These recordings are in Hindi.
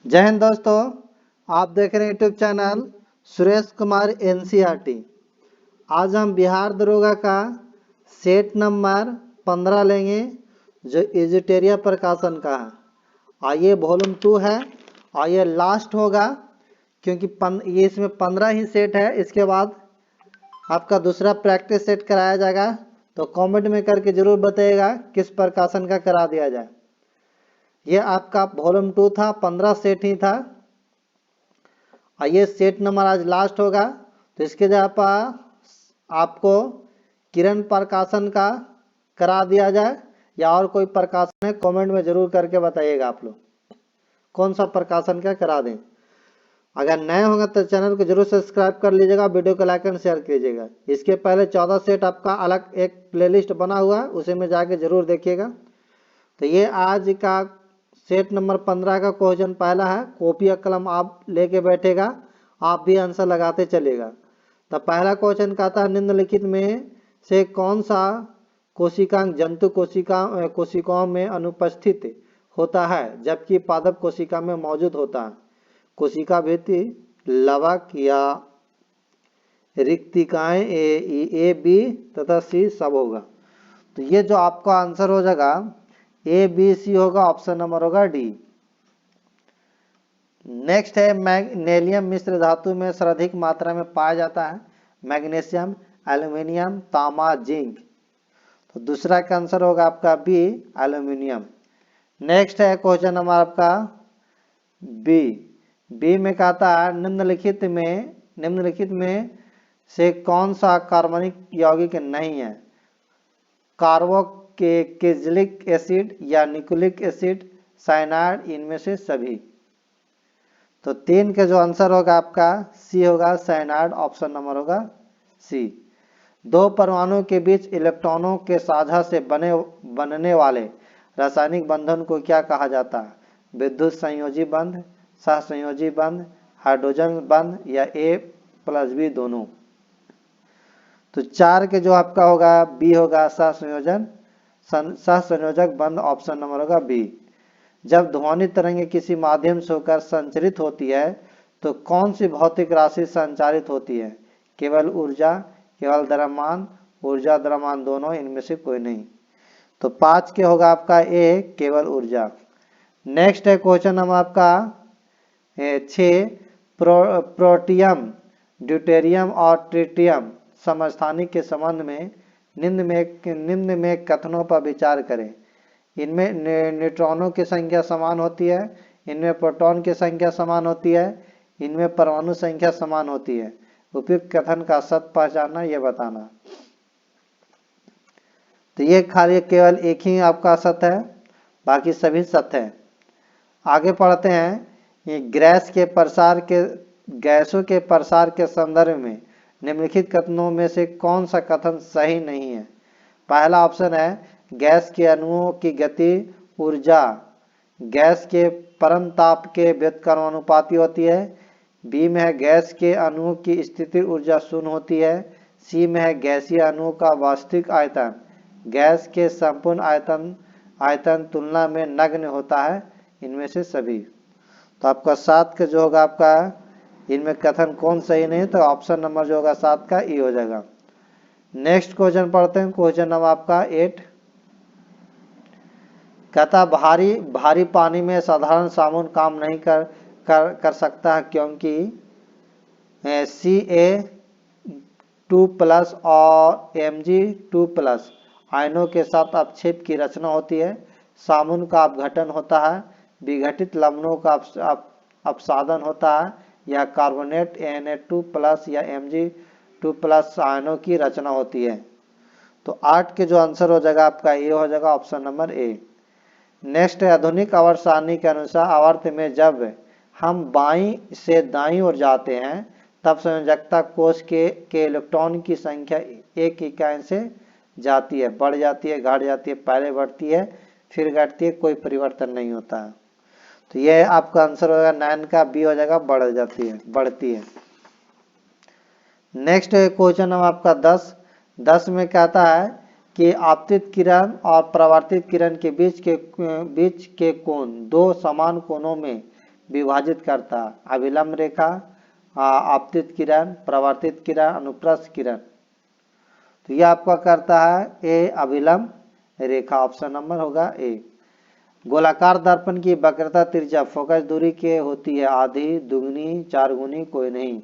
जय हिंद दोस्तों, आप देख रहे हैं YouTube channel Suresh Kumar NCERT. आज हम बिहार दरोगा का सेट नंबर 15 लेंगे जो एजिटेरिया प्रकाशन का है। ये वॉल्यूम 2 है और ये लास्ट होगा क्योंकि ये इसमें 15 ही सेट है। इसके बाद आपका दूसरा प्रैक्टिस सेट कराया जाएगा, तो कमेंट में करके जरूर बताइएगा किस प्रकाशन का करा दिया जाए। ये आपका वॉल्यूम 2 था, 15 सेट ही था और ये सेट नंबर आज लास्ट होगा। तो इसके जगह पर आपको किरण प्रकाशन का करा दिया जाए या और कोई प्रकाशन है, कमेंट में जरूर करके बताइएगा आप लोग कौन सा प्रकाशन का करा दें। अगर नए होंगे तो चैनल को जरूर सब्सक्राइब कर लीजिएगा, वीडियो को लाइक एंड शेयर कीजिएगा। इसके पहले 14 सेट आपका अलग एक प्लेलिस्ट बना हुआ है, उसे में जाके जरूर देखिएगा। तो ये आज का सेट नंबर 15 का क्वेश्चन पहला है। कॉपी या कलम आप लेके बैठेगा, आप भी आंसर लगाते चलेगा। तो पहला क्वेश्चन कहता है निम्नलिखित में से कौन सा कोशिकांग जंतु कोशिकाओं में अनुपस्थित होता है जबकि पादप कोशिका में मौजूद होता है। कोशिका भित्ति, लवक या रिक्तिकाएं ए बी तथा सी सब होगा। तो ये जो आपका आंसर हो जाएगा ए बी सी होगा, ऑप्शन नंबर होगा डी। नेक्स्ट है मैग्नीशियम मिश्र धातु में सर्वाधिक मात्रा में पाया जाता है। मैग्नीशियम, एल्यूमिनियम, तांबा, जिंक। तो दूसरा का आंसर होगा आपका बी, एल्यूमिनियम। नेक्स्ट है क्वेश्चन नंबर आपका बी में कहता है निम्नलिखित में से कौन सा कार्बनिक यौगिक नहीं है। कार्बोक्जिलिक एसिड या न्यूक्लिक एसिड, साइनाइड, इनमें से सभी। तो 3 के जो आंसर होगा आपका सी होगा, साइनाइड, ऑप्शन नंबर होगा सी। दो परमाणुओं के बीच इलेक्ट्रॉनों के साझा से बनने वाले रासायनिक बंधन को क्या कहा जाता है। विद्युत संयोजी बंध, सहसंयोजी बंध, हाइड्रोजन बंध या A+B दोनों। तो 4 के जो आपका होगा बी होगा, सहसंयोजक बंध, ऑप्शन नंबर होगा बी। जब ध्वनि तरंगे किसी माध्यम से होकर संचरित होती है तो कौन सी भौतिक राशि संचारित होती है। केवल ऊर्जा, केवल द्रव्यमान, ऊर्जा द्रव्यमान दोनों, इनमें से कोई नहीं। तो 5 के होगा आपका ए, केवल ऊर्जा। नेक्स्ट है क्वेश्चन नंबर आपका 6, प्रोटियम, ड्यूटेरियम और ट्रिटियम समस्थानिक के संबंध में निम्न में कथनों पर विचार करें। इनमें न्यूट्रॉनों की संख्या समान होती है, इनमें प्रोटॉन की संख्या समान होती है, इनमें परमाणु संख्या समान होती है। उपयुक्त कथन का सत्य पहचानना, यह बताना। तो ये खाली केवल एक ही आपका सत्य है, बाकी सभी सत्य है। आगे पढ़ते हैं। ये गैसों के प्रसार के संदर्भ में निम्नलिखित कथनों में से कौन सा कथन सही नहीं है। पहला ऑप्शन है गैस के अणुओं की गति ऊर्जा गैस के परम ताप के व्युत्क्रमानुपाती होती है। बी में है गैस के अणुओं की स्थिति ऊर्जा शून्य होती है। सी में है गैसीय अणुओं का वास्तविक आयतन गैस के संपूर्ण आयतन तुलना में नगण्य होता है, इनमें से सभी। तो आपका 7 का जो होगा आपका इनमें कथन कौन सही नहीं, तो ऑप्शन नंबर जो होगा 7 का ई हो जाएगा। नेक्स्ट क्वेश्चन पढ़ते हैं। क्वेश्चन नंबर आपका 8 कहता भारी पानी में साधारण साबुन काम नहीं कर सकता है क्योंकि Ca2+ और Mg2+ आयनों के साथ अपक्षेप की रचना होती है। साबुन का अपघटन होता है, विघटित लवणों का अपसादन होता है या कार्बोनेट Na2+ या Mg2+ आयनों की रचना होती है। तो 8 के जो आंसर हो जाएगा आपका ए हो जाएगा, ऑप्शन नंबर ए। नेक्स्ट है आधुनिक आवर्त सारणी के अनुसार आवर्त में जब हम बाईं से दाईं ओर जाते हैं तब संयोजकता कोश के इलेक्ट्रॉन की संख्या एक इकाई से जाती है, बढ़ जाती है, घट जाती है, पहले बढ़ती है फिर घटती है, कोई परिवर्तन नहीं होता है। तो यह आपका आंसर होगा 9 का बी हो जाएगा, बढ़ती है। नेक्स्ट क्वेश्चन नंबर आपका 10 में कहता है कि आपतित किरण और परावर्तित किरण के बीच के कोण दो समान कोणों में विभाजित करता है। अभिलंब रेखा, आपतित किरण, प्रवर्तित किरण, अनुप्रस्थ किरण। तो ये आपका करता है ए अभिलंब रेखा, ऑप्शन नंबर होगा ए। गोलाकार दर्पण की वक्रता त्रिज्या फोकस दूरी के होती है आधी, दुगनी, चार गुनी, कोई नहीं।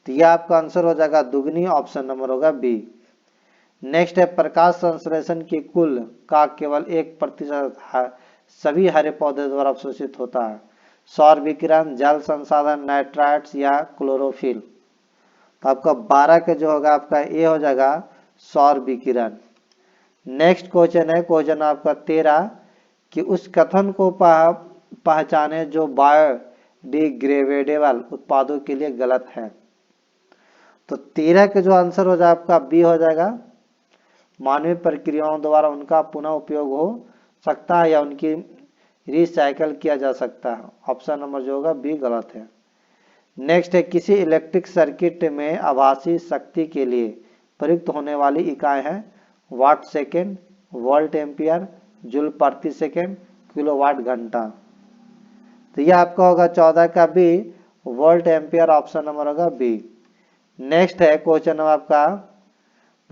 तो ये आपका आंसर हो जाएगा दुगनी, ऑप्शन नंबर होगा बी। नेक्स्ट है प्रकाश संश्लेषण की कुल का केवल 1% सभी हरे पौधे द्वारा अवशोषित होता है। सौर विकिरण, जल संसाधन, नाइट्राइट्स या क्लोरोफिल। तो आपका 12 के जो होगा आपका ए हो जाएगा सौर विकिरण। नेक्स्ट क्वेश्चन है क्वेश्चन आपका 13 कि उस कथन को पहचाने जो बायोडिग्रेडेबल उत्पादों के लिए गलत है। तो 13 के जो आंसर हो जाए आपका बी हो जाएगा, मानवीय प्रक्रियाओं द्वारा उनका पुनः उपयोग हो सकता है या उनकी रिसाइकल किया जा सकता है। ऑप्शन नंबर जो होगा बी गलत है। नेक्स्ट है किसी इलेक्ट्रिक सर्किट में आभासी शक्ति के लिए प्रयुक्त होने वाली इकाई है watt second, volt ampere, joule प्रति सेकेंड, किलोवाट घंटा। तो यह आपका होगा 14 का B, volt ampere, option number होगा बी। नेक्स्ट है क्वेश्चन आपका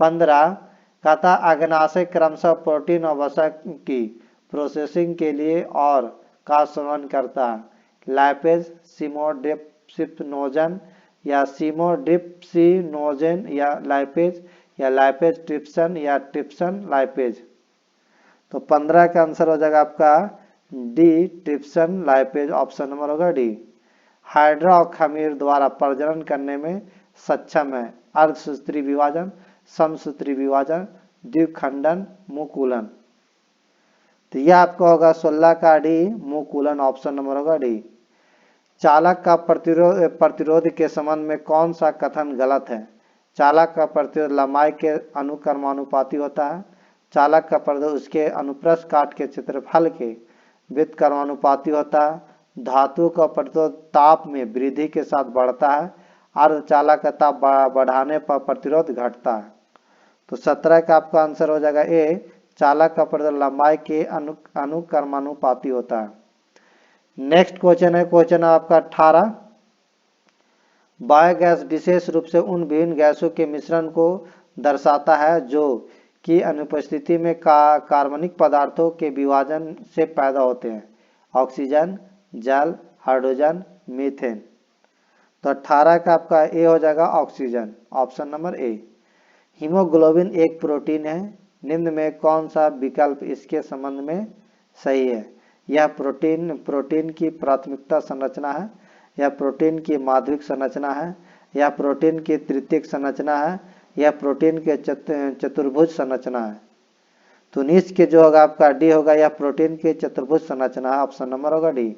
15 कहता अग्नाशय क्रमशः प्रोटीन और वसा की प्रोसेसिंग के लिए और का संबंध करता है। लाइपेज, सिमोडिप्सिनोजन या सिमोडिप्सिनोजेन या लाइपेज ट्रिप्सन या ट्रिप्सन लाइपेज। तो 15 का आंसर हो जाएगा आपका D, trypsin lipase, option number होगा डी। हाइड्रा और खमीर द्वारा प्रजनन करने में सक्षम है अर्धसूत्री विभाजन, समसूत्री विभाजन, द्विखंडन, मुकुलन। तो यह आपका होगा 16 का डी, मुकुलन, ऑप्शन नंबर होगा डी। चालक का प्रतिरोध के संबंध में कौन सा कथन गलत है। चालक का प्रतिरोध लंबाई के अनुक्रमानुपाती होता है। चालक का प्रतिरोध उसके अनुप्रस्थ काट के क्षेत्रफल के व्युत्क्रमानुपाती होता है। धातु का प्रतिरोध ताप में वृद्धि के साथ बढ़ता है। अर्धचालक का ताप बढ़ाने पर प्रतिरोध घटता है। तो 17 का आपका आंसर हो जाएगा ए, चालक का प्रतिरोध लंबाई के अनुक्रमानुपाती होता है। नेक्स्ट क्वेश्चन है क्वेश्चन आपका 18 बायोगैस विशेष रूप से उन विभिन्न गैसों के मिश्रण को दर्शाता है जो की अनुपस्थिति में कार्बनिक पदार्थों के विभाजन से पैदा होते हैं। ऑक्सीजन, जल, हाइड्रोजन, मीथेन। तो 18 का आपका ए हो जाएगा oxygen, option number A. Haemoglobin एक प्रोटीन है, निम्न में कौन सा विकल्प इसके संबंध में सही है। यह प्रोटीन की प्राथमिकता संरचना है, यह प्रोटीन की माध्यमिक संरचना है, यह प्रोटीन की तृतीयक संरचना है, यह प्रोटीन के चतुर्भुज संरचना है। तो नीच के जो होगा आपका डी होगा, यह प्रोटीन की चतुर्भुज संरचना है, ऑप्शन नंबर होगा डी।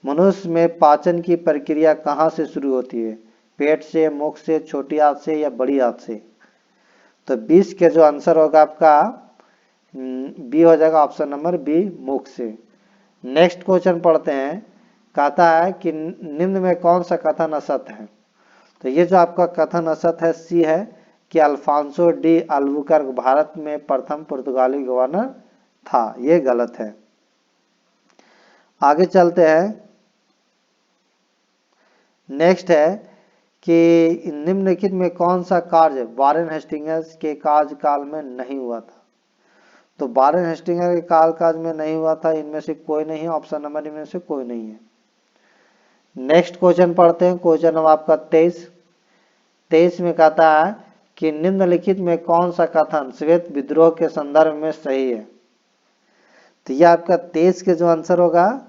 मनुष्य में पाचन की प्रक्रिया कहाँ से शुरू होती है। पेट से, मुख से, छोटी आंत से या बड़ी आंत से। तो 20 के जो आंसर होगा आपका बी हो जाएगा, ऑप्शन नंबर बी, मुख से। नेक्स्ट क्वेश्चन पढ़ते हैं, कहता है कि निम्न में कौन सा कथन असत्य है। तो ये जो आपका कथन असत्य है सी है कि अल्फांसो डी अल्बुकर्क भारत में प्रथम पुर्तगाली गवर्नर था, ये गलत है। आगे चलते हैं। नेक्स्ट है कि निम्नलिखित में कौन सा कार्य वारेन हेस्टिंग्स के कार्यकाल में नहीं हुआ था। तो वारेन हेस्टिंग्स के काल में नहीं हुआ था, इनमें से कोई नहीं है, ऑप्शन नंबर इनमें से कोई नहीं है। नेक्स्ट क्वेश्चन पढ़ते हैं, क्वेश्चन नंबर आपका 23 में कहता है कि निम्नलिखित में कौन सा कथन श्वेत विद्रोह के संदर्भ में सही है। तो यह आपका 23 के जो आंसर होगा,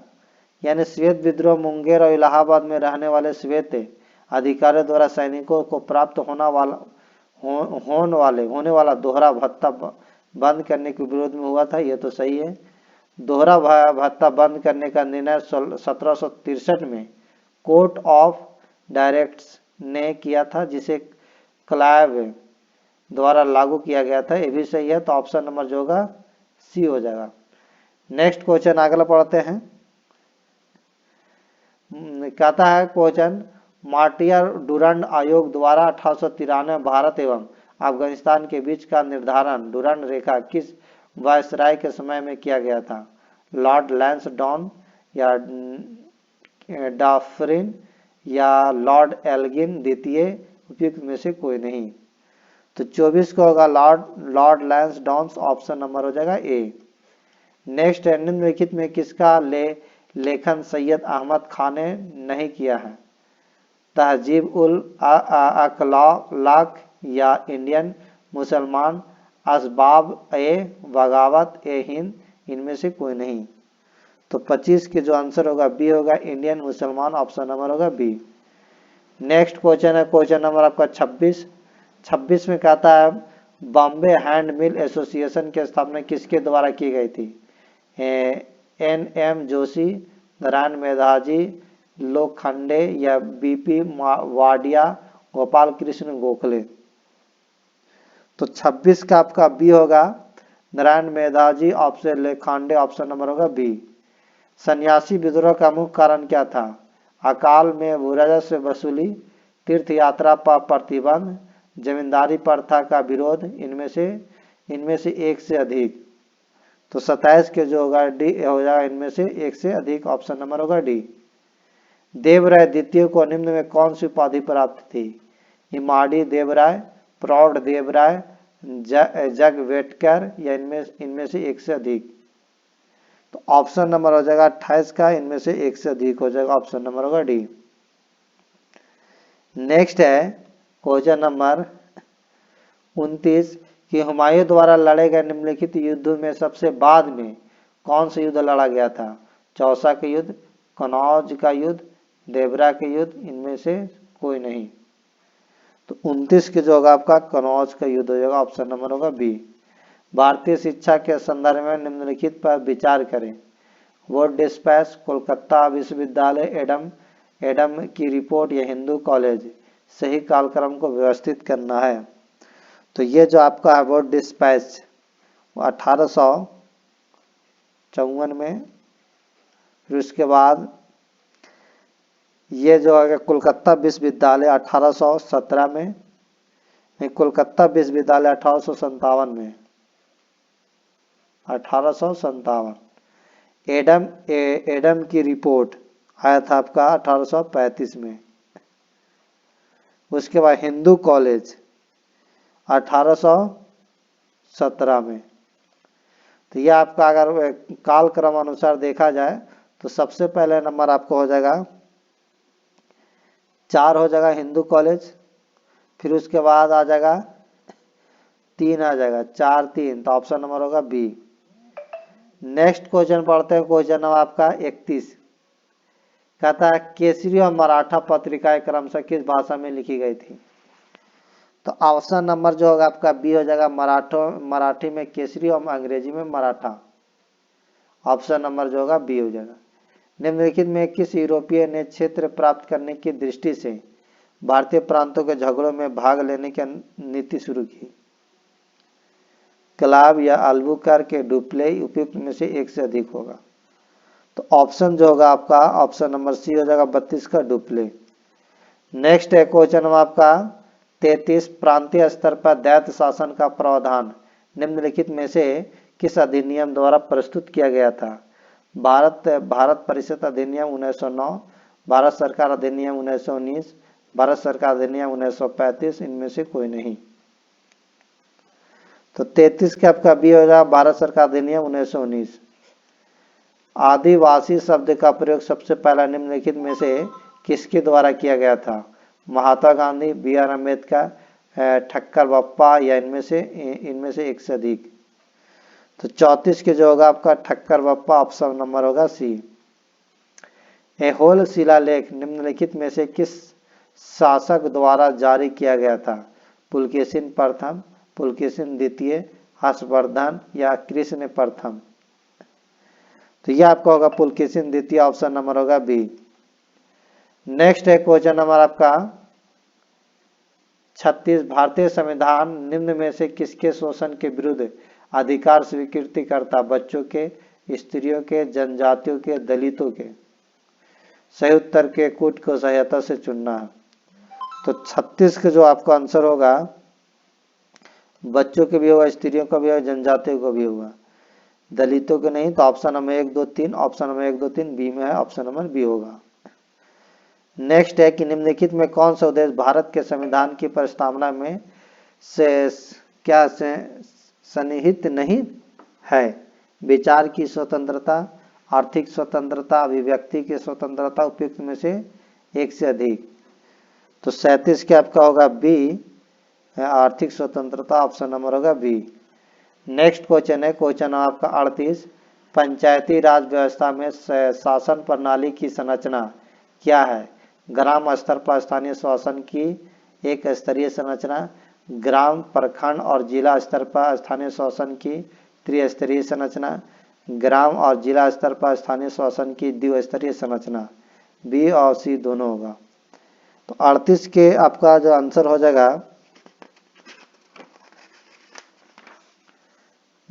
यानी श्वेत विद्रोह मुंगेर और इलाहाबाद में रहने वाले श्वेत अधिकारियों द्वारा सैनिकों को प्राप्त होने वाला दोहरा भत्ता बंद करने के विरोध में हुआ था, यह तो सही है। दोहरा भत्ता बंद करने का निर्णय 1763 में कोर्ट ऑफ डायरेक्ट्स ने किया था, जिसे क्लाइव द्वारा लागू किया गया था, ये भी सही है। तो ऑप्शन नंबर जो होगा सी हो जाएगा। नेक्स्ट क्वेश्चन अगला पढ़ते हैं। कहता है क्वेश्चन, मार्टियर डुरंड आयोग द्वारा 1893 भारत एवं अफगानिस्तान के बीच का निर्धारण डुरंड रेखा किस वायसराय के समय में किया गया था। लॉर्ड लैंसडाउन या डाफरिन या लॉर्ड एल्गिन द्वितीय, उपयुक्त में से कोई नहीं। तो 24 को होगा लॉर्ड लैंसडाउन, ऑप्शन नंबर हो जाएगा ए। नेक्स्ट है, निम्नलिखित में किसका लेखन सैयद अहमद खान ने नहीं किया है? तहजीब उल अखलाक या इंडियन मुसलमान, असबाब ए बगावत ए हिंद, इनमें से कोई नहीं। तो 25 के जो आंसर होगा बी होगा, इंडियन मुसलमान, ऑप्शन नंबर होगा बी। नेक्स्ट क्वेश्चन है क्वेश्चन नंबर आपका 26 में कहता है बॉम्बे हैंड मिल एसोसिएशन की स्थापना किसके द्वारा की गई थी? एन.एम. जोशी, नारायण मेधाजी, लोखंडे या बीपी वाडिया, गोपाल कृष्ण गोखले। तो 26 का आपका बी होगा, Narayan Medhaji, option Lokhande, option number होगा बी। सन्यासी विद्रोह का मुख्य कारण क्या था? अकाल में भूराजस्व वसूली, तीर्थ यात्रा पर प्रतिबंध, जमींदारी प्रथा का विरोध, इनमें से एक से अधिक। तो 27 के जो होगा डी हो जाएगा, इनमें से एक से अधिक, ऑप्शन नंबर होगा डी। देवराय द्वितीय को निम्न में कौन सी उपाधि प्राप्त थी? इमाड़ी देवराय, प्रौढ़ देवराय, जगवेटकर या इनमें से एक से अधिक। तो ऑप्शन नंबर हो जाएगा 28 का, इनमें से एक से अधिक हो जाएगा, ऑप्शन नंबर होगा डी। नेक्स्ट है क्वेश्चन नंबर 29 कि हुमायूं द्वारा लड़े गए निम्नलिखित युद्धों में सबसे बाद में कौन सा युद्ध लड़ा गया था? चौसा का युद्ध, कनौज का युद्ध, देवरा के युद्ध, इनमें से कोई नहीं। तो 29 के जो होगा आपका कनौज का युद्ध हो जाएगा, ऑप्शन नंबर होगा बी। भारतीय शिक्षा के संदर्भ में निम्नलिखित पर विचार करें। वर्ड डिस्पैच, कोलकाता विश्वविद्यालय, एडम की रिपोर्ट या हिंदू कॉलेज। सही कालक्रम को व्यवस्थित करना है। तो ये जो आपका है वर्ड डिस्पैच 1854 में, फिर उसके बाद ये जो है कोलकाता विश्वविद्यालय 1817 में, कोलकाता विश्वविद्यालय 1857 में, 1857। एडम की रिपोर्ट आया था आपका 1835 में। उसके बाद हिंदू कॉलेज 1817 में। तो यह आपका अगर कालक्रम अनुसार देखा जाए तो सबसे पहले नंबर आपको हो जाएगा 4 हो जाएगा हिंदू कॉलेज, फिर उसके बाद आ जाएगा 3 आ जाएगा, 4 3, तो ऑप्शन नंबर होगा बी। नेक्स्ट क्वेश्चन पढ़ते हैं, क्वेश्चन नंबर आपका 31 कहता है केसरी और मराठा पत्रिकाएं क्रमशः किस भाषा में लिखी गई थी? तो ऑप्शन नंबर जो होगा आपका बी हो जाएगा, मराठी में केसरी और अंग्रेजी में मराठा, ऑप्शन नंबर जो होगा बी हो जाएगा। निम्नलिखित में किस यूरोपीय ने क्षेत्र प्राप्त करने की दृष्टि से भारतीय प्रांतों के झगड़ों में भाग लेने की नीति शुरू की? क्लाव या अल्बुकर्क, डुप्ले, उपयुक्त में से एक से अधिक होगा। तो ऑप्शन जो होगा आपका ऑप्शन नंबर सी हो जाएगा 32 का, डुप्ले। नेक्स्ट है क्वेश्चन नंबर आपका 33 प्रांतीय स्तर पर दैत्य शासन का प्रावधान निम्नलिखित में से किस अधिनियम द्वारा प्रस्तुत किया गया था? भारत परिषद अधिनियम 1909, भारत सरकार अधिनियम 1919, भारत सरकार अधिनियम 1935, इनमें से कोई नहीं। तो 33 का आपका बी हो जाएगा, भारत सरकार अधिनियम 1919। आदिवासी शब्द का प्रयोग सबसे पहला निम्नलिखित में से किसके द्वारा किया गया था? महात्मा गांधी, बी आर अम्बेडकर, ठक्कर बप्पा या इनमें से एक से अधिक। तो 34 के जो होगा आपका ठक्कर बप्पा, ऑप्शन नंबर होगा सी। ऐहोल शिलालेख निम्नलिखित में से किस शासक द्वारा जारी किया गया था? पुलकेशिन प्रथम, पुलकेशिन द्वितीय, हर्षवर्धन या कृष्ण प्रथम। तो यह आपका होगा पुलकेशिन द्वितीय, ऑप्शन नंबर होगा बी। नेक्स्ट है क्वेश्चन नंबर आपका 36 भारतीय संविधान निम्न में से किसके शोषण के विरुद्ध अधिकार स्वीकृति करता? बच्चों के, स्त्रियों के, जनजातियों के, दलितों के। सही उत्तर के कूट को सहायता से चुनना है। तो 36 का जो आपका आंसर होगा बच्चों के भी होगा, स्त्रियों का भी होगा, जनजातियों को भी होगा, दलितों के नहीं। तो option number 1 2 3, option number 1 2 3 B में है, ऑप्शन नंबर बी होगा। नेक्स्ट है कि निम्नलिखित में कौन सा उद्देश्य भारत के संविधान की प्रस्तावना में से क्या से सन्निहित नहीं है? विचार की स्वतंत्रता, आर्थिक स्वतंत्रता, अभिव्यक्ति की स्वतंत्रता, उपयुक्त में से एक से अधिक। तो 37 के आपका होगा बी, आर्थिक स्वतंत्रता, ऑप्शन नंबर होगा बी। नेक्स्ट क्वेश्चन है क्वेश्चन आपका 38, पंचायती राज व्यवस्था में शासन प्रणाली की संरचना क्या है? ग्राम स्तर पर स्थानीय शासन की एक स्तरीय संरचना, ग्राम, प्रखंड और जिला स्तर पर स्थानीय शासन की त्रिस्तरीय संरचना, ग्राम और जिला स्तर पर स्थानीय शासन की द्विस्तरीय संरचना। बी और सी दोनों होगा। तो 38 के आपका जो आंसर हो जाएगा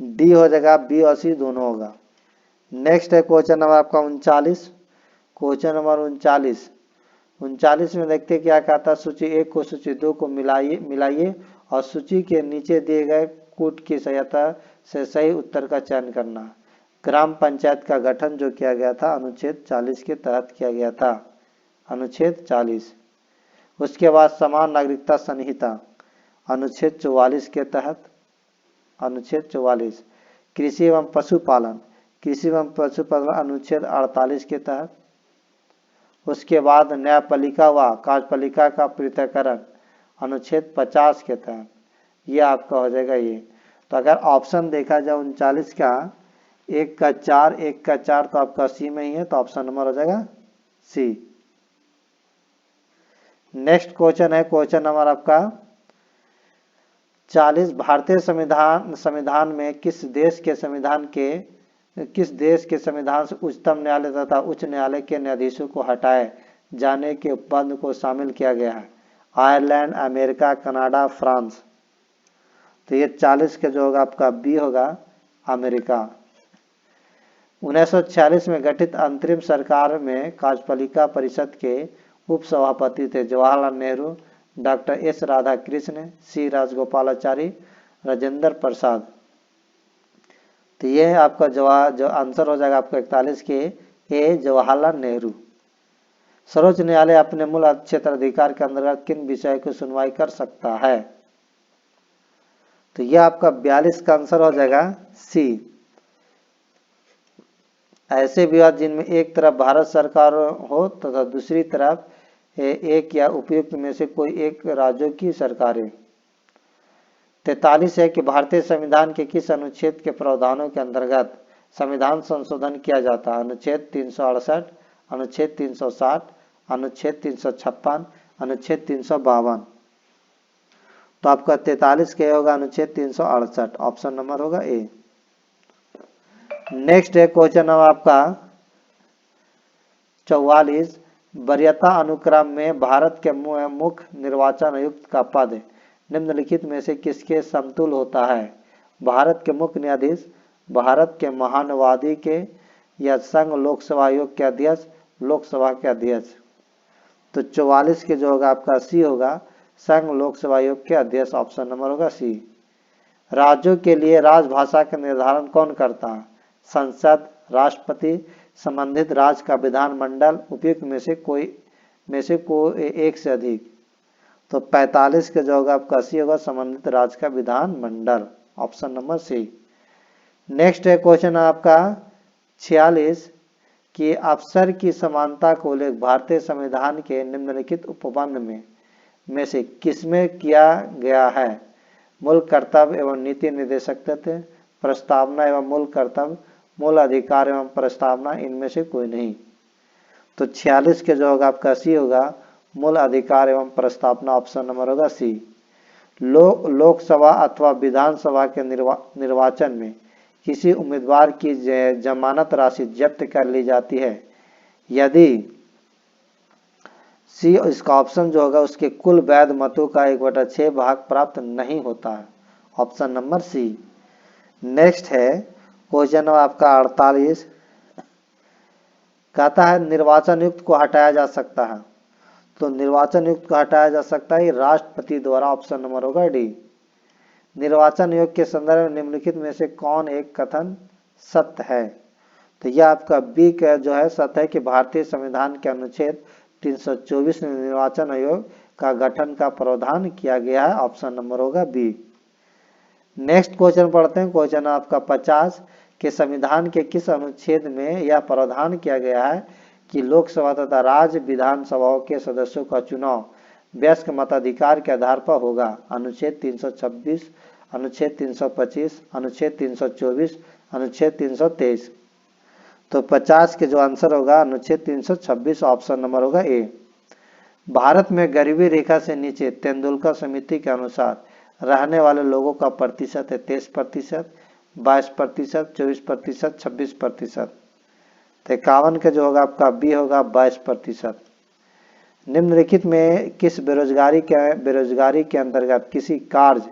डी हो जाएगा, बी और सी दोनों होगा। नेक्स्ट है क्वेश्चन नंबर आपका 39, क्वेश्चन नंबर 39 में देखते क्या कहता, सूची 1 को सूची 2 को मिलाइए और सूची के नीचे दिए गए कूट की सहायता से सही उत्तर का चयन करना। ग्राम पंचायत का गठन जो किया गया था अनुच्छेद 40 के तहत किया गया था, अनुच्छेद 40। उसके बाद समान नागरिकता संहिता अनुच्छेद 44 के तहत, अनुच्छेद 44। कृषि एवं पशुपालन अनुच्छेद 48 के तहत। उसके बाद न्यायपालिका व कार्यपालिका का पृथक्करण अनुच्छेद 50 के तहत। ये आपका हो जाएगा ये। तो अगर ऑप्शन देखा जाए 39 का 1 का 4 तो आपका सी में ही है, तो ऑप्शन नंबर हो जाएगा सी। नेक्स्ट क्वेश्चन है क्वेश्चन नंबर आपका 40, भारतीय संविधान में किस देश के संविधान से उच्चतम न्यायालय तथा उच्च न्यायालय के न्यायाधीशों को हटाए जाने के उपबंध को शामिल किया गया है? Ireland, America, Canada, France. तो ये 40 के जो होगा आपका बी होगा, अमेरिका। 1946 में गठित अंतरिम सरकार में कार्यपालिका परिषद के उपसभापति थे जवाहरलाल नेहरू, डॉक्टर एस राधाकृष्ण, सी राजगोपालाचारी, राजेंद्र प्रसाद। तो ये है आपका जवाब, जो आंसर हो जाएगा आपका 41 के ए, जवाहरलाल नेहरू। सर्वोच्च न्यायालय अपने मूल क्षेत्र अधिकार के अंतर्गत किन विषय को सुनवाई कर सकता है? तो यह आपका 42 का आंसर हो जाएगा सी। ऐसे विवाद जिनमें एक तरफ भारत सरकार हो तथा दूसरी तरफ एक या उपयुक्त में से कोई एक राज्यों की सरकारें। 43 है कि भारतीय संविधान के किस अनुच्छेद के प्रावधानों के अंतर्गत संविधान संशोधन किया जाता है? अनुच्छेद 368, अनुच्छेद 360, अनुच्छेद 356, अनुच्छेद 352। तो आपका 43 के होगा अनुच्छेद 368, ऑप्शन नंबर होगा ए। नेक्स्ट है क्वेश्चन नंबर आपका 44, वरीयता अनुक्रम में भारत के मुख्य निर्वाचन आयुक्त का पद निम्नलिखित में से किसके समतुल होता है? भारत के मुख्य न्यायाधीश, भारत के महानुवादी के, या संघ लोकसेवा आयोग के अध्यक्ष, लोकसभा के अध्यक्ष। तो 44 के जो होगा आपका सी होगा, संघ लोकसेवा आयोग के अध्यक्ष, ऑप्शन नंबर होगा सी। राज्यों के लिए राजभाषा का निर्धारण कौन करता है? संसद, राष्ट्रपति, संबंधित राज्य का विधानमंडल, उपयुक्त में से कोई एक से अधिक। तो 45 के जो होगा आपका सी होगा, संबंधित राज्य का विधानमंडल, ऑप्शन नंबर सी। नेक्स्ट है क्वेश्चन आपका 46 कि अफसर की समानता को उल्लेख भारतीय संविधान के निम्नलिखित उपबंध में से किसमें किया गया है? मूल कर्तव्य एवं नीति निर्देशक तथ्य, प्रस्तावना एवं मूल कर्तव्य, मूल अधिकार एवं प्रस्तावना, इनमें से कोई नहीं। तो 46 के जो होगा आपका सी होगा, मूल अधिकार एवं प्रस्तावना, ऑप्शन नंबर होगा सी। लोकसभा अथवा विधानसभा के निर्वाचन में किसी उम्मीदवार की जमानत राशि जब्त कर ली जाती है यदि सी, इसका ऑप्शन जो होगा उसके कुल वैध मतों का 1/6 भाग प्राप्त नहीं होता है, ऑप्शन नंबर सी। नेक्स्ट है क्वेश्चन आपका 48, कहता है निर्वाचन आयुक्त को हटाया जा सकता है। तो निर्वाचन आयुक्त को हटाया जा सकता है राष्ट्रपति द्वारा, ऑप्शन नंबर होगा डी। निर्वाचन आयोग के संदर्भ में निम्नलिखित में से कौन एक कथन सत्य है? तो यह आपका बी का जो है सत्य है कि भारतीय संविधान के अनुच्छेद 324 में निर्वाचन आयोग का गठन का प्रावधान किया गया है। ऑप्शन नंबर होगा बी। नेक्स्ट क्वेश्चन पढ़ते हैं। क्वेश्चन आपका 50 के संविधान के किस अनुच्छेद में यह प्रावधान किया गया है कि लोकसभा तथा राज्य विधानसभाओं के सदस्यों का चुनाव वयस्क मताधिकार के आधार पर होगा? अनुच्छेद 326, अनुच्छेद 325, अनुच्छेद 324, अनुच्छेद 323। तो 50 के जो आंसर होगा अनुच्छेद 326, ऑप्शन नंबर होगा ए। भारत में गरीबी रेखा से नीचे तेंदुलकर समिति के अनुसार रहने वाले लोगों का प्रतिशत है 23%, 22%, 24%, 26%। तो 51 का जो होगा आपका बी होगा 22%। निम्नलिखित में किस बेरोजगारी के अंतर्गत किसी कार्य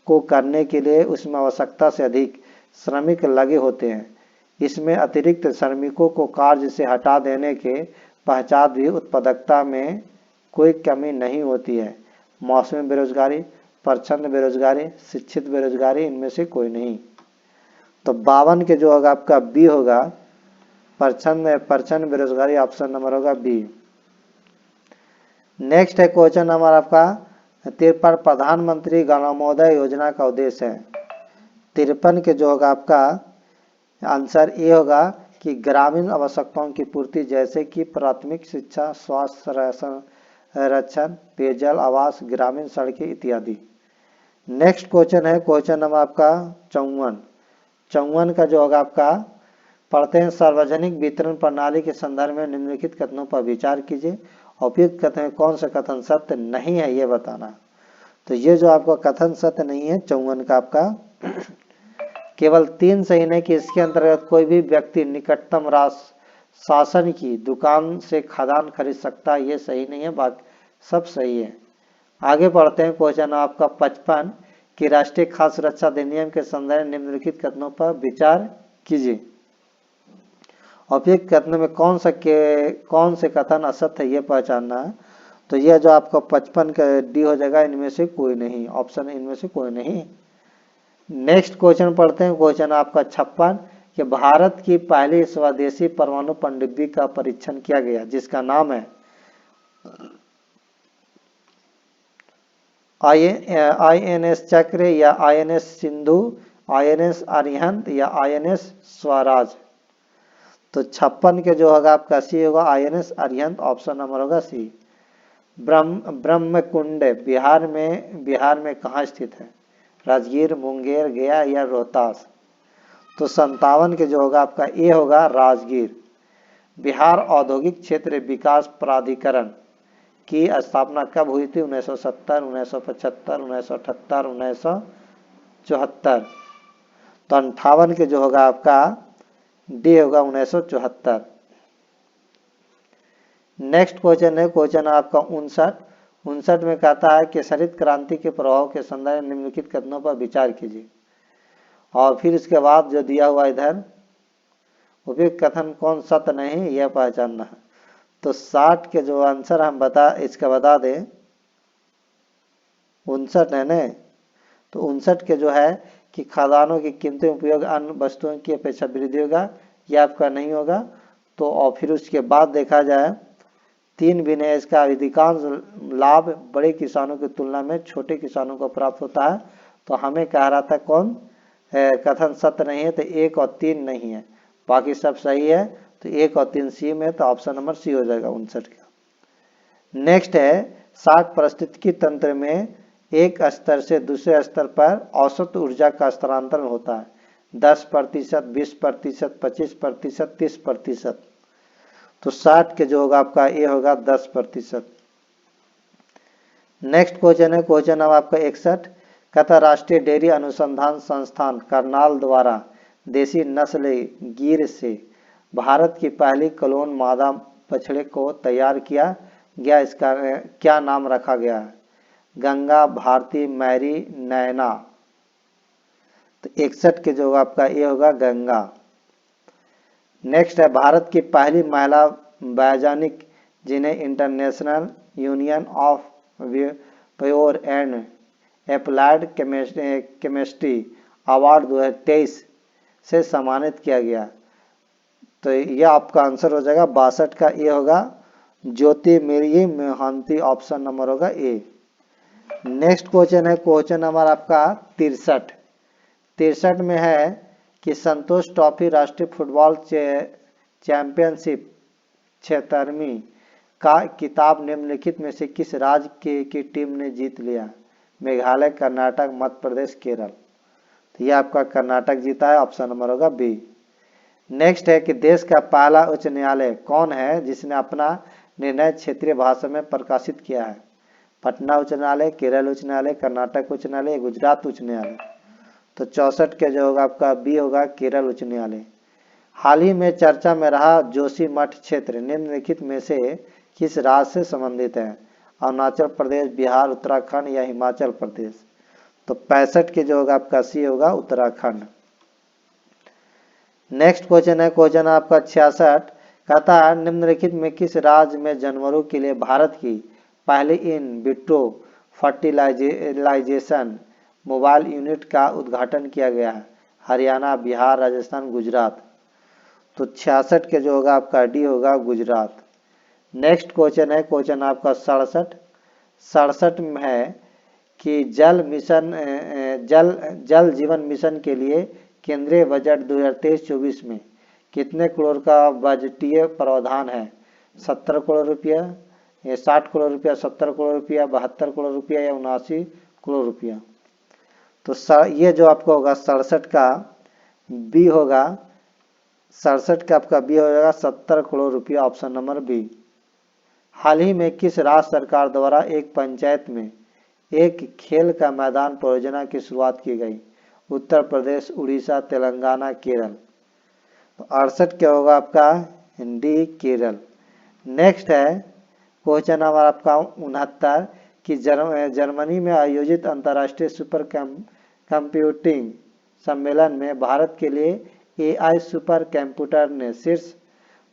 को करने के लिए उसमें आवश्यकता से अधिक श्रमिक लगे होते हैं? इसमें अतिरिक्त श्रमिकों को कार्य से हटा देने के पश्चात भी उत्पादकता में कोई कमी नहीं होती है। मौसमी बेरोजगारी, प्रच्छन्न बेरोजगारी, शिक्षित बेरोजगारी, इनमें से कोई नहीं। तो 52 के जो होगा आपका बी होगा, प्रच्छन्न बेरोजगारी, ऑप्शन नंबर होगा बी। नेक्स्ट है क्वेश्चन नंबर आपका 53, प्रधानमंत्री ग्रामोदय योजना का उद्देश्य है। 53 के जो होगा आपका आंसर ए होगा कि ग्रामीण आवश्यकताओं की पूर्ति जैसे कि प्राथमिक शिक्षा, स्वास्थ्य संरक्षण, पेयजल, आवास, ग्रामीण सड़कें इत्यादि। नेक्स्ट क्वेश्चन है क्वेश्चन नंबर आपका 54 का जो होगा आपका पढ़ते हैं। सार्वजनिक वितरण प्रणाली के संदर्भ में निम्नलिखित कथनों पर विचार कीजिए। उपयुक्त कथन में कौन सा कथन सत्य नहीं है ये बताना। तो ये जो आपका कथन सत्य नहीं है 54 का आपका केवल 3 सही नहीं कि इसके अंतर्गत कोई भी व्यक्ति निकटतम शासन की दुकान से खदान खरीद सकता है, ये सही नहीं है, बाकी सब सही है। आगे बढ़ते हैं। क्वेश्चन आपका 55 कि राष्ट्रीय खाद्य सुरक्षा अधिनियम के संदर्भ में निम्नलिखित कथनों पर विचार कीजिए। उपयुक्त कथनों में कौन से कथन असत्य है ये पहचानना है। तो यह जो आपका 55 का डी हो जाएगा, इनमें से कोई नहीं, ऑप्शन इनमें से कोई नहीं। नेक्स्ट क्वेश्चन पढ़ते हैं। क्वेश्चन आपका 56 कि भारत की पहली स्वदेशी परमाणु पनडुब्बी का परीक्षण किया गया जिसका नाम है INS चक्र या INS सिंधु, INS अरिहंत या INS स्वराज। तो 56 के जो होगा आपका सी होगा INS अरिहंत, ऑप्शन नंबर होगा सी। ब्रह्मकुंड बिहार में कहाँ स्थित है? राजगीर, मुंगेर, गया या रोहतास। तो 57 के जो होगा आपका ए होगा राजगीर। बिहार औद्योगिक क्षेत्र विकास प्राधिकरण की स्थापना कब हुई थी? 1970, 1975, 1978, 1974। तो 58 के जो होगा आपका डी होगा 1974। नेक्स्ट क्वेश्चन है क्वेश्चन आपका 59 में कहता है कि हरित क्रांति के प्रभाव के संदर्भ में निम्नलिखित कथनों पर विचार कीजिए। और फिर इसके बाद जो दिया हुआ इधर उपयुक्त कथन कौन सत्य नहीं यह पहचानना है। तो 60 के जो आंसर हम इसका बता दें 59 है न। तो 59 के जो है कि खदानों की कीमतें उपयोग अन्य वस्तुओं की अपेक्षा वृद्धि होगा, यह आपका नहीं होगा। तो और फिर उसके बाद देखा जाए 3 विनय इसका अधिकांश लाभ बड़े किसानों की तुलना में छोटे किसानों को प्राप्त होता है। तो हमें कह रहा था कौन कथन सत्य नहीं है, तो 1 और 3 नहीं है, बाकी सब सही है। तो 1 और 3 सी में, तो ऑप्शन नंबर सी हो जाएगा 59 का। नेक्स्ट है 60 पारिस्थितिकी तंत्र में एक स्तर से दूसरे स्तर पर औसत ऊर्जा का स्थानांतरण होता है 10%, 20%, 25%, 30%। तो 60 के जो होगा आपका ए होगा 10%। नेक्स्ट क्वेश्चन है क्वेश्चन अब आपका 61 कहता राष्ट्रीय डेयरी अनुसंधान संस्थान करनाल द्वारा देसी नस्ल गिर से भारत की पहली क्लोन मादा बछड़े को तैयार किया गया, इसका क्या नाम रखा गया है? गंगा, भारती, मैरी, नैना। तो 61 के जो आपका ये होगा गंगा। नेक्स्ट है भारत की पहली महिला वैज्ञानिक जिन्हें international union of pure and applied chemistry award 2023 से सम्मानित किया गया। तो यह आपका आंसर हो जाएगा 62 का ये होगा ज्योतिर्मयी मोहंती, ऑप्शन नंबर होगा ए। नेक्स्ट क्वेश्चन है क्वेश्चन नंबर आपका 63। 63 में है कि संतोष ट्रॉफी राष्ट्रीय फुटबॉल चैंपियनशिप 76वीं का किताब निम्नलिखित में से किस राज्य की टीम ने जीत लिया? मेघालय, कर्नाटक, मध्य प्रदेश, केरल। तो ये आपका कर्नाटक जीता है, ऑप्शन नंबर होगा बी। नेक्स्ट है कि देश का पहला उच्च न्यायालय कौन है जिसने अपना निर्णय क्षेत्रीय भाषा में प्रकाशित किया है? पटना उच्च न्यायालय, केरल उच्च न्यायालय, कर्नाटक उच्च न्यायालय, गुजरात उच्च न्यायालय। तो 64 के जो होगा आपका बी होगा, केरल उच्च न्यायालय। हाल ही में चर्चा में रहा जोशीमठ क्षेत्र निम्नलिखित में से किस राज्य से संबंधित है? अरुणाचल प्रदेश, बिहार, उत्तराखंड या हिमाचल प्रदेश। तो 65 के जो होगा आपका सी होगा, उत्तराखंड। नेक्स्ट क्वेश्चन है क्वेश्चन आपका 66। कहता है निम्नलिखित में किस राज्य में जानवरों के लिए भारत की पहली in vitro fertilisation mobile unit का उद्घाटन किया गया है? हरियाणा, बिहार, राजस्थान, गुजरात। तो 66 के जो होगा आपका डी होगा, गुजरात। नेक्स्ट क्वेश्चन है क्वेश्चन आपका 67। 67 में है कि जल जीवन मिशन के लिए केंद्रीय बजट 2023-24 में कितने करोड़ का बजटीय प्रावधान है? 70 करोड़ रुपया, 60 करोड़ रुपया, 70 करोड़ रुपया, 72 करोड़ रुपया या 79 करोड़ रुपया। तो ये जो आपको होगा 67 का बी होगा, 67 का आपका बी हो जाएगा 70 करोड़ रुपया, ऑप्शन नंबर बी। हाल ही में किस राज्य सरकार द्वारा एक पंचायत में एक खेल का मैदान परियोजना की शुरुआत की गई? उत्तर प्रदेश, उड़ीसा, तेलंगाना, केरल। तो 68 क्या होगा आपका डी, केरल। नेक्स्ट है क्वेश्चन नंबर आपका 69 कि जर्मनी में आयोजित अंतर्राष्ट्रीय सुपर कंप्यूटिंग सम्मेलन में भारत के लिए एआई सुपर कंप्यूटर ने शीर्ष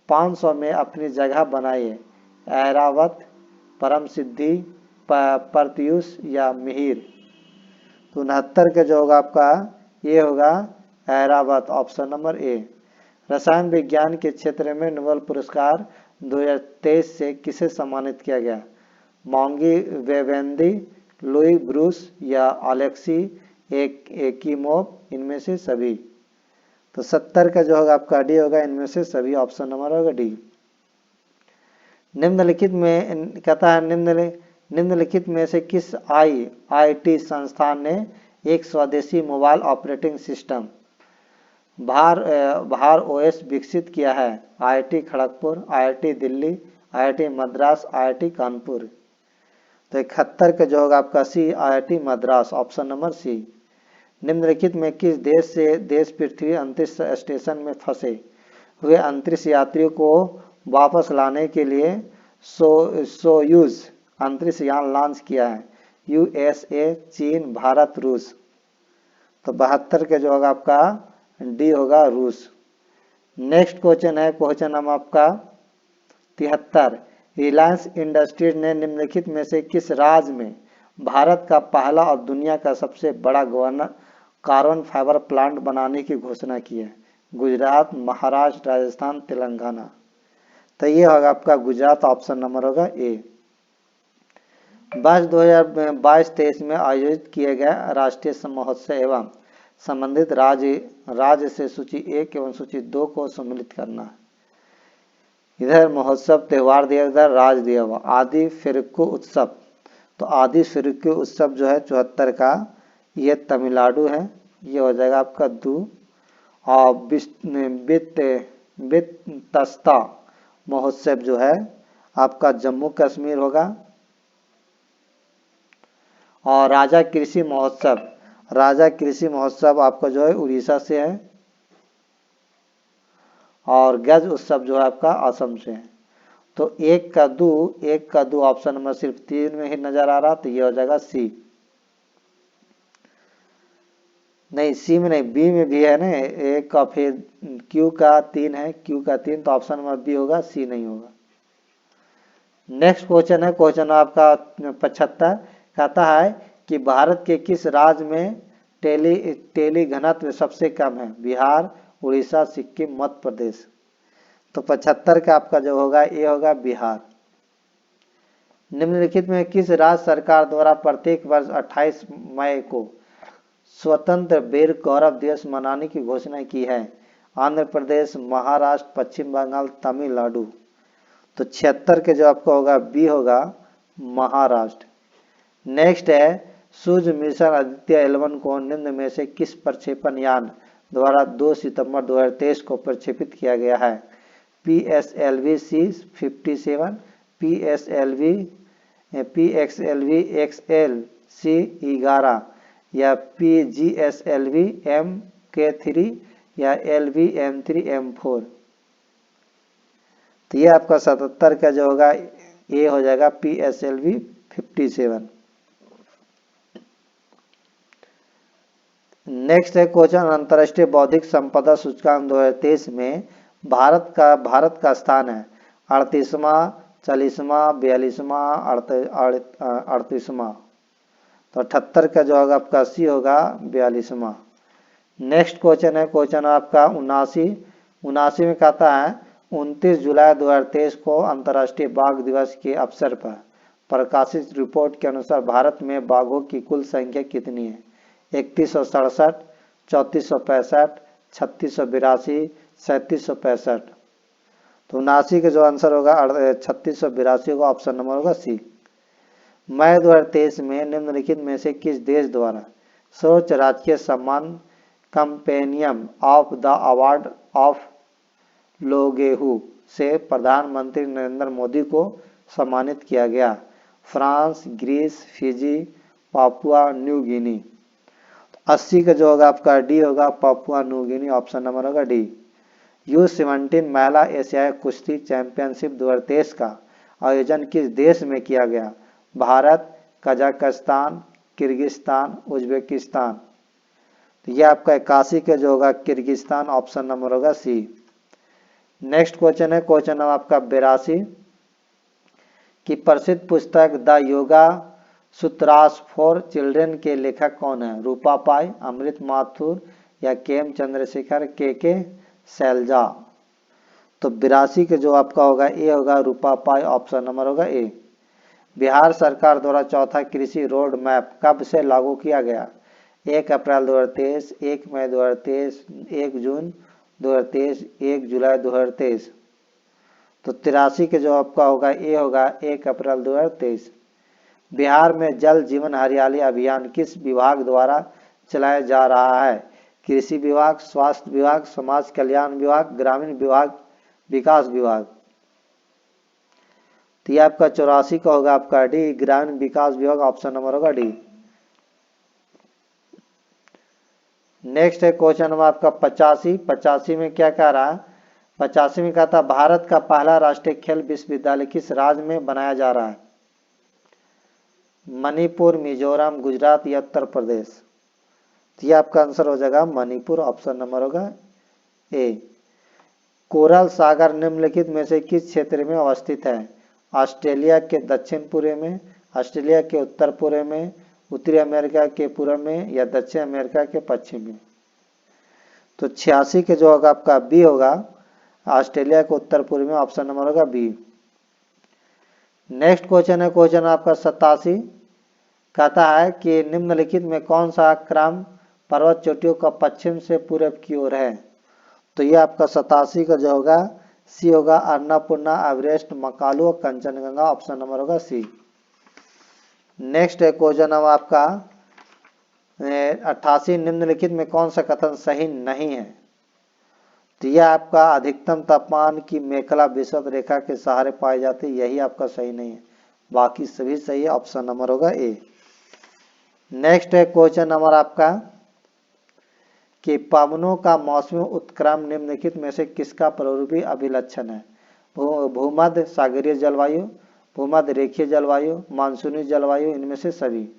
500 में अपनी जगह बनाई है? ऐरावत, परम सिद्धि, प्रत्यूष या मिहिर। तो 69 का जो होगा आपका ये होगा ऐरावत, ऑप्शन नंबर ए। रसायन विज्ञान के क्षेत्र में नोबेल पुरस्कार 2023 से किसे सम्मानित किया गया? मोंगी वेवेंदी, लुई ब्रूस या अलेक्सी एकीमोव, इनमें से सभी। तो 70 का जो होगा आपका डी होगा, इनमें से सभी, ऑप्शन नंबर होगा डी। निम्नलिखित में कहता है निम्नलिखित में से किस आईआईटी संस्थान ने एक स्वदेशी mobile operating system Bhar OS विकसित किया है? IIT Kharagpur, IIT Delhi, IIT Madras, IIT Kanpur. तो 71 का जो होगा आपका C, IIT Madras, option number C. निम्नलिखित में किस देश पृथ्वी अंतरिक्ष स्टेशन में फंसे हुए अंतरिक्ष यात्रियों को वापस लाने के लिए सोयूज अंतरिक्ष यान लॉन्च किया है? यूएसए, चीन, भारत, रूस। तो 72 के जो होगा आपका डी होगा, रूस। नेक्स्ट क्वेश्चन है क्वेश्चन नंबर आपका 73। रिलायंस इंडस्ट्रीज ने निम्नलिखित में से किस राज्य में भारत का पहला और दुनिया का सबसे बड़ा कार्बन फाइबर प्लांट बनाने की घोषणा की है? गुजरात, महाराष्ट्र, राजस्थान, तेलंगाना। तो ये होगा आपका गुजरात, ऑप्शन नंबर होगा ए। वर्ष 2022-23 में आयोजित किए गए राष्ट्रीय महोत्सव एवं संबंधित राज्य से सूची 1 एवं सूची 2 को सम्मिलित करना। इधर महोत्सव त्योहार दिया, इधर राज्य दिया हुआ। आदि फिरक्कू उत्सव। तो आदि फिरक्कू उत्सव जो है 74 का, ये तमिलनाडु है, ये हो जाएगा आपका 2। और वित्तस्ता महोत्सव जो है आपका जम्मू कश्मीर होगा। और राजा कृषि महोत्सव आपका जो है उड़ीसा से है। और गज उत्सव जो है आपका असम से है। तो 1 का 2 ऑप्शन नंबर सिर्फ 3 में ही नजर आ रहा, तो ये हो जाएगा सी। नहीं, सी में नहीं, बी में भी है ना 1 का, फिर क्यू का 3 है, क्यू का 3, तो ऑप्शन नंबर बी होगा, सी नहीं होगा। नेक्स्ट क्वेश्चन है क्वेश्चन आपका 75। कहता है कि भारत के किस राज्य में टेली घनत्व सबसे कम है? बिहार, उड़ीसा, सिक्किम, मध्य प्रदेश। तो 75 का आपका जो होगा ये होगा बिहार। निम्नलिखित में किस राज्य सरकार द्वारा प्रत्येक वर्ष 28 मई को स्वतंत्र वीर गौरव दिवस मनाने की घोषणा की है? आंध्र प्रदेश, महाराष्ट्र, पश्चिम बंगाल, तमिलनाडु। तो 76 के जो आपका होगा बी होगा महाराष्ट्र। नेक्स्ट है सूर्य मिशन आदित्य 11 को निम्न में से किस प्रक्षेपण यान द्वारा 2 सितंबर 2023 को प्रक्षेपित किया गया है? PSLV C-57, PXLV XL-C-11 या PGSLV MK3 या LV M3 M4। तो ये आपका 77 का जो होगा ये हो जाएगा PSLV 57। नेक्स्ट है क्वेश्चन, अंतरराष्ट्रीय बौद्धिक संपदा सूचकांक 2023 में भारत का स्थान है 38वां, 40वां, 42वां, 38वां। तो 78 का जो होगा आपका सी होगा 42वां। नेक्स्ट क्वेश्चन है क्वेश्चन आपका 79 में कहता है 29 जुलाई 2023 को अंतर्राष्ट्रीय बाघ दिवस के अवसर पर प्रकाशित रिपोर्ट के अनुसार भारत में बाघों की कुल संख्या कितनी है? 3167, 3465, 3682, 3765। तो 79 के जो आंसर होगा 3682 का ऑप्शन नंबर होगा सी। मई 2023 में निम्नलिखित में से किस देश द्वारा सर्वोच्च राजकीय सम्मान companion of the award of Logohu से प्रधानमंत्री नरेंद्र मोदी को सम्मानित किया गया? France, Greece, Fiji, Papua New Guinea. 80 का जो होगा आपका डी होगा Papua New Guinea, option number होगा डी। U17 महिला एशियाई कुश्ती चैंपियनशिप 2023 का आयोजन किस देश में किया गया? Bharat, Kazakhstan, Kyrgyzstan, Uzbekistan. तो यह आपका 81 का जो होगा किर्गिस्तान, ऑप्शन नंबर होगा सी। नेक्स्ट क्वेश्चन है क्वेश्चन नंबर आपका 82 की प्रसिद्ध पुस्तक द योगा सूत्रास फॉर चिल्ड्रन के लेखक कौन है? रूपा पाई, अमृत माथुर या केएम चंद्रशेखर, के शैलजा। तो 82 के जो आपका होगा ए होगा रूपा पाई, ऑप्शन नंबर होगा ए। बिहार सरकार द्वारा चौथा कृषि रोड मैप कब से लागू किया गया? 1 अप्रैल 2023, 1 मई 2023, 1 जून 2023, 1 जुलाई 2023। तो 83 के जो आपका होगा ए होगा 1 अप्रैल 2023। बिहार में जल जीवन हरियाली अभियान किस विभाग द्वारा चलाया जा रहा है? कृषि विभाग, स्वास्थ्य विभाग, समाज कल्याण विभाग, ग्रामीण विभाग, विकास विभाग। तो ये आपका 84 का होगा आपका डी, ग्रामीण विकास विभाग, ऑप्शन नंबर होगा डी। नेक्स्ट है क्वेश्चन नंबर आपका 85 में क्या कह रहा है? 85 में कहता भारत का पहला राष्ट्रीय खेल विश्वविद्यालय किस राज्य में बनाया जा रहा है? मणिपुर, मिजोरम, गुजरात या उत्तर प्रदेश। तो ये आपका आंसर हो जाएगा मणिपुर, ऑप्शन नंबर होगा ए। कोरल सागर निम्नलिखित में से किस क्षेत्र में अवस्थित है? ऑस्ट्रेलिया के दक्षिण पूर्व में, ऑस्ट्रेलिया के उत्तर पूर्व में, उत्तरी अमेरिका के पूर्व में या दक्षिण अमेरिका के पश्चिम में। तो 86 के जो होगा आपका बी होगा ऑस्ट्रेलिया के उत्तर पूर्व में, ऑप्शन नंबर होगा बी। नेक्स्ट क्वेश्चन है क्वेश्चन आपका 87 कहता है कि निम्नलिखित में कौन सा क्रम पर्वत चोटियों का पश्चिम से पूर्व की ओर है? तो ये आपका 87 का जो होगा सी होगा अन्नपूर्णा, एवरेस्ट, मकालू और कंचनजंगा, ऑप्शन नंबर होगा सी। नेक्स्ट है क्वेश्चन नंबर आपका 88 निम्नलिखित में कौन सा कथन सही नहीं है? तो यह आपका अधिकतम तापमान की मेखला विषुवत रेखा के सहारे पाई जाती है, यही आपका सही नहीं है, बाकी सभी सही है, ऑप्शन नंबर होगा ए। नेक्स्ट है क्वेश्चन नंबर आपका कि पवनों का मौसमी उत्क्रम निम्नलिखित में से किसका प्रारूपी अभिलक्षण है? भूमध्य सागरीय जलवायु, भूमध्य रेखीय जलवायु, मानसूनी जलवायु, इनमें से सभी।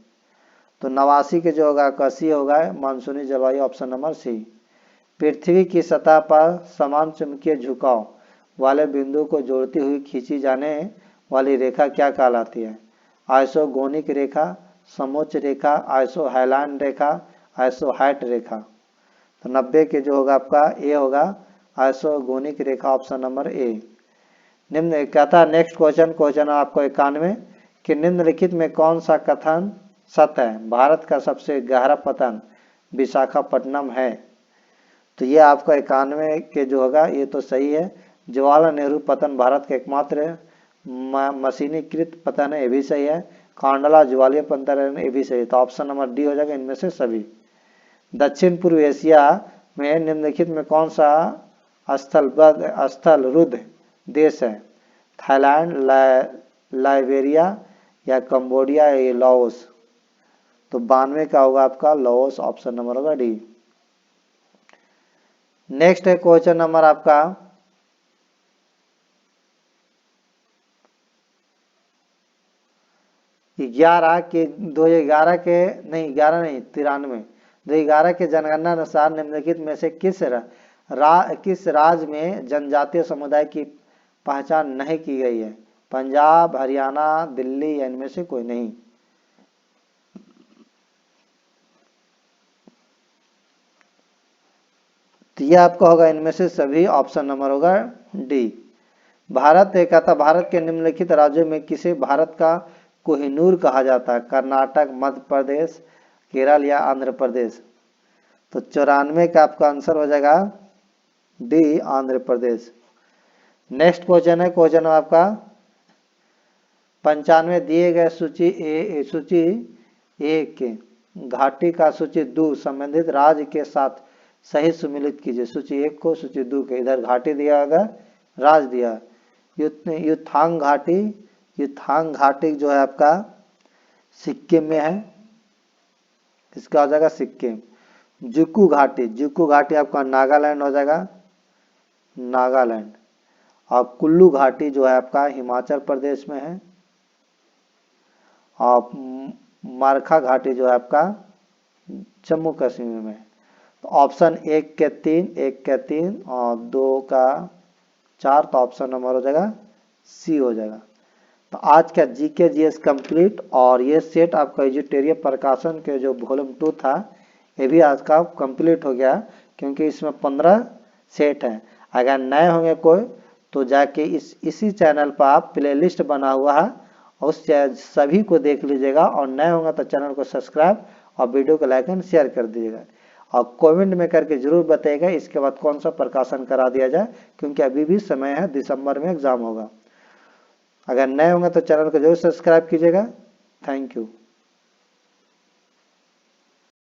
तो 89 के जो होगा कसी होगा मानसूनी जलवायु, ऑप्शन नंबर सी। पृथ्वी की सतह पर समान चुंबकीय झुकाव वाले बिंदु को जोड़ती हुई खींची जाने वाली रेखा क्या कहलाती है? आइसोगोनिक रेखा, समोच्च रेखा, आइसोहेलान रेखा, आइसोहाइट रेखा। तो 90 के जो होगा आपका ए होगा isogonic Rekha, option number A. निम्न कहता है नेक्स्ट क्वेश्चन आपको 91 कि निम्नलिखित में कौन सा कथन सत्य है? भारत का सबसे गहरा पतन विशाखापट्टनम है। तो ये आपका 91 के जो होगा ये तो सही है। जवाहरलाल नेहरू पतन भारत का एकमात्र मशीनीकृत पतन है, ये भी सही है। कांडला ज्वालीय पतन है, ये भी सही है। तो ऑप्शन नंबर डी हो जाएगा इनमें से सभी। दक्षिण पूर्व एशिया में निम्नलिखित में कौन सा स्थलबद्ध देश है? थाईलैंड, लाइबेरिया या कंबोडिया या लाओस? तो 92 का होगा आपका लाओस, ऑप्शन नंबर होगा डी। नेक्स्ट है क्वेश्चन नंबर आपका 11 के 2011 के नहीं 11 नहीं 93 2011 के जनगणना अनुसार निम्नलिखित में से किस राज्य में जनजातीय समुदाय की पहचान नहीं की गई है? पंजाब, हरियाणा, दिल्ली या इनमें से कोई नहीं? तो यह आपका होगा इनमें से सभी, ऑप्शन नंबर होगा डी। भारत के निम्नलिखित राज्यों में किसे भारत का कोहिनूर कहा जाता है? कर्नाटक, मध्य प्रदेश, केरल या आंध्र प्रदेश? तो 94 का आपका आंसर हो जाएगा D, Andhra Pradesh. Next question है क्वेश्चन आपका 95 दिए गए सूची एक के घाटी का सूची 2 संबंधित राज्य के साथ सही सुमिलित कीजिए। सूची 1 को सूची 2 के, इधर घाटी दिया होगा, राज्य दिया। युथांग घाटी जो है आपका सिक्किम में है, इसका हो जाएगा सिक्किम। जुकू घाटी आपका नागालैंड हो जाएगा, नागालैंड। और कुल्लू घाटी जो है आपका हिमाचल प्रदेश में है। और मारखा घाटी जो है आपका जम्मू कश्मीर में है। तो ऑप्शन 1 के 3 और 2 का 4, तो ऑप्शन नंबर हो जाएगा सी हो जाएगा। तो आज का जीके जीएस कंप्लीट, और ये सेट आपका एजुटेरिया प्रकाशन के जो वॉल्यूम 2 था ये भी आज का कंप्लीट हो गया, क्योंकि इसमें 15 सेट हैं। अगर नए होंगे कोई तो जाके इसी चैनल पर आप प्लेलिस्ट बना हुआ है उस सभी को देख लीजिएगा, और नए होंगे तो चैनल को सब्सक्राइब और वीडियो को लाइक एंड शेयर कर दीजिएगा। और कमेंट में करके जरूर बताइएगा इसके बाद कौन सा प्रकाशन करा दिया जाए, क्योंकि अभी भी समय है, दिसंबर में एग्जाम होगा। अगर नए होंगे तो चैनल को जरूर सब्सक्राइब कीजिएगा। Thank you.